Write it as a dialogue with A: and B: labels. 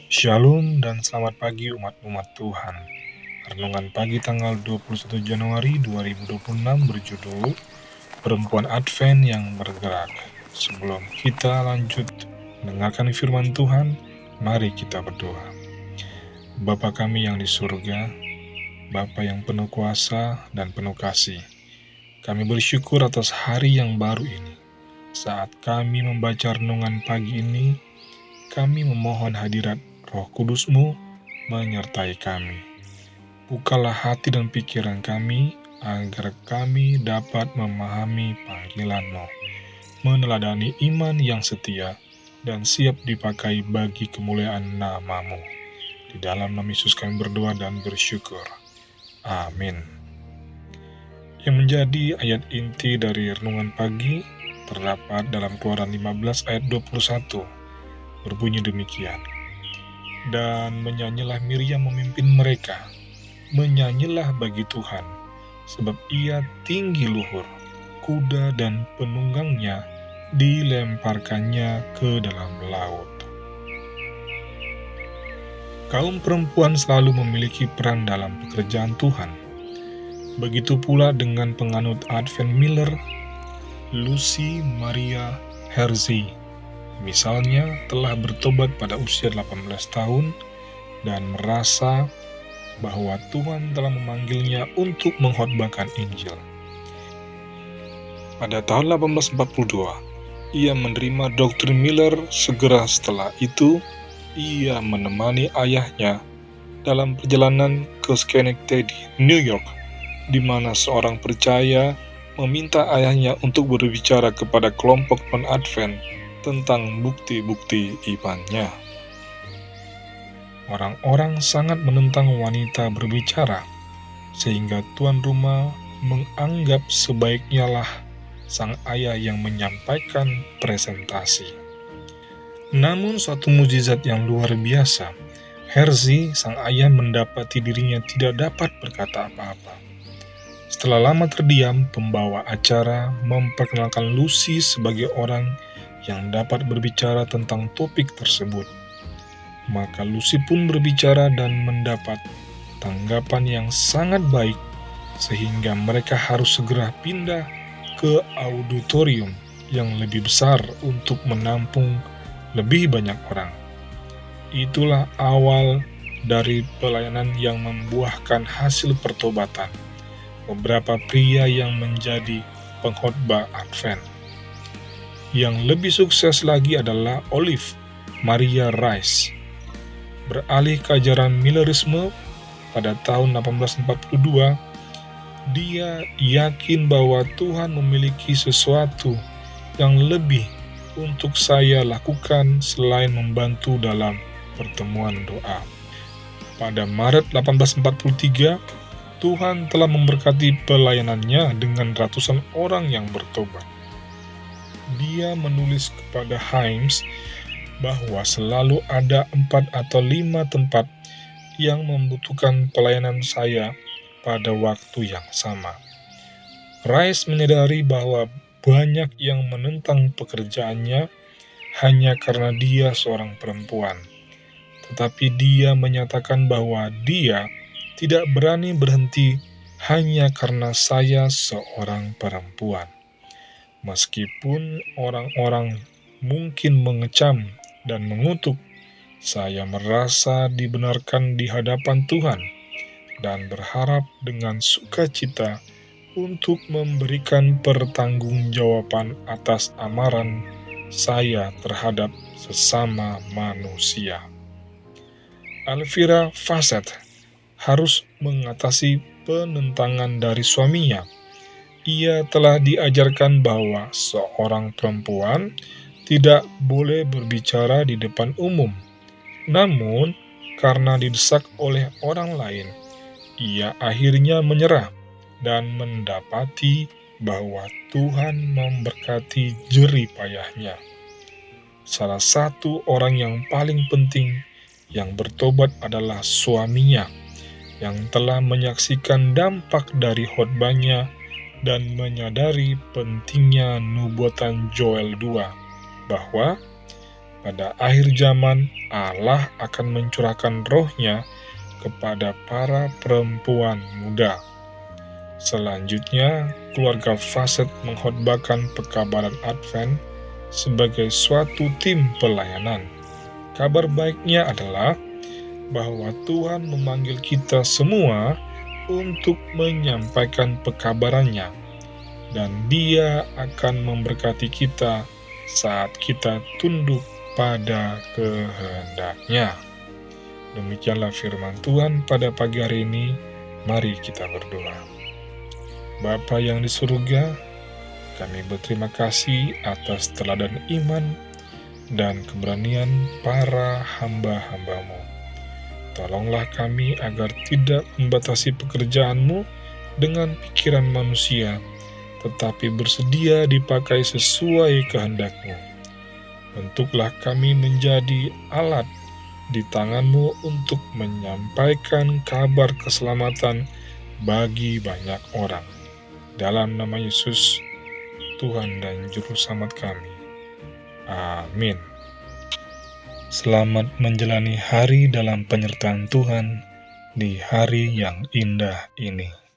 A: Shalom dan selamat pagi umat-umat Tuhan. Renungan pagi tanggal 21 Januari 2026 berjudul Perempuan Advent yang Bergerak. Sebelum kita lanjut mendengarkan firman Tuhan, mari kita berdoa. Bapa kami yang di surga, Bapa yang penuh kuasa dan penuh kasih, kami bersyukur atas hari yang baru ini. Saat kami membaca renungan pagi ini, kami memohon hadirat Roh Kudus-Mu menyertai kami. Bukalah hati dan pikiran kami, agar kami dapat memahami panggilan-Mu, meneladani iman yang setia, dan siap dipakai bagi kemuliaan nama-Mu. Di dalam nama Yesus kami berdoa dan bersyukur. Amin. Yang menjadi ayat inti dari renungan pagi terdapat dalam Keluaran 15 ayat 21. Berbunyi demikian. Dan menyanyilah Miriam memimpin mereka, menyanyilah bagi Tuhan, sebab ia tinggi luhur, kuda dan penunggangnya dilemparkannya ke dalam laut. Kaum perempuan selalu memiliki peran dalam pekerjaan Tuhan. Begitu pula dengan penganut Advent Miller, Lucy Maria Herzey. Misalnya telah bertobat pada usia 18 tahun dan merasa bahwa Tuhan telah memanggilnya untuk mengkhotbahkan Injil. Pada tahun 1842, ia menerima doktrin Miller. Segera setelah itu, ia menemani ayahnya dalam perjalanan ke Schenectady, New York, di mana seorang percaya meminta ayahnya untuk berbicara kepada kelompok non-Advent tentang bukti-bukti imannya. Orang-orang sangat menentang wanita berbicara, sehingga tuan rumah menganggap sebaiknya lah sang ayah yang menyampaikan presentasi. Namun suatu mukjizat yang luar biasa, Herzey, sang ayah, mendapati dirinya tidak dapat berkata apa-apa. Setelah lama terdiam, pembawa acara memperkenalkan Lucy sebagai orang yang dapat berbicara tentang topik tersebut. Maka Lucy pun berbicara dan mendapat tanggapan yang sangat baik, sehingga mereka harus segera pindah ke auditorium yang lebih besar untuk menampung lebih banyak orang. Itulah awal dari pelayanan yang membuahkan hasil pertobatan beberapa pria yang menjadi pengkhotbah Advent. Yang lebih sukses lagi adalah Olive Maria Rice. Beralih ke ajaran Millerisme pada tahun 1842, dia yakin bahwa Tuhan memiliki sesuatu yang lebih untuk saya lakukan selain membantu dalam pertemuan doa. Pada Maret 1843, Tuhan telah memberkati pelayanannya dengan ratusan orang yang bertobat. Dia menulis kepada Himes bahwa selalu ada 4 atau 5 tempat yang membutuhkan pelayanan saya pada waktu yang sama. Rice menyadari bahwa banyak yang menentang pekerjaannya hanya karena dia seorang perempuan. Tetapi dia menyatakan bahwa dia tidak berani berhenti hanya karena saya seorang perempuan. Meskipun orang-orang mungkin mengecam dan mengutuk, saya merasa dibenarkan di hadapan Tuhan dan berharap dengan sukacita untuk memberikan pertanggungjawaban atas amaran saya terhadap sesama manusia. Elvira Fawcett harus mengatasi penentangan dari suaminya. Ia telah diajarkan bahwa seorang perempuan tidak boleh berbicara di depan umum. Namun, karena didesak oleh orang lain, ia akhirnya menyerah dan mendapati bahwa Tuhan memberkati jerih payahnya. Salah satu orang yang paling penting yang bertobat adalah suaminya, yang telah menyaksikan dampak dari khotbahnya dan menyadari pentingnya nubuatan Joel 2, bahwa pada akhir zaman Allah akan mencurahkan roh-Nya kepada para perempuan muda. Selanjutnya, keluarga Faset mengkhotbahkan pekabaran Advent sebagai suatu tim pelayanan. Kabar baiknya adalah bahwa Tuhan memanggil kita semua untuk menyampaikan pekabarannya, dan Dia akan memberkati kita saat kita tunduk pada kehendak-Nya. Demikianlah firman Tuhan pada pagi hari ini. Mari kita berdoa. Bapa yang di surga, kami berterima kasih atas teladan iman dan keberanian para hamba-hamba-Mu. Tolonglah kami agar tidak membatasi pekerjaan-Mu dengan pikiran manusia, tetapi bersedia dipakai sesuai kehendak-Mu. Bentuklah kami menjadi alat di tangan-Mu untuk menyampaikan kabar keselamatan bagi banyak orang. Dalam nama Yesus, Tuhan dan Juru Selamat kami. Amin. Selamat menjalani hari dalam penyertaan Tuhan di hari yang indah ini.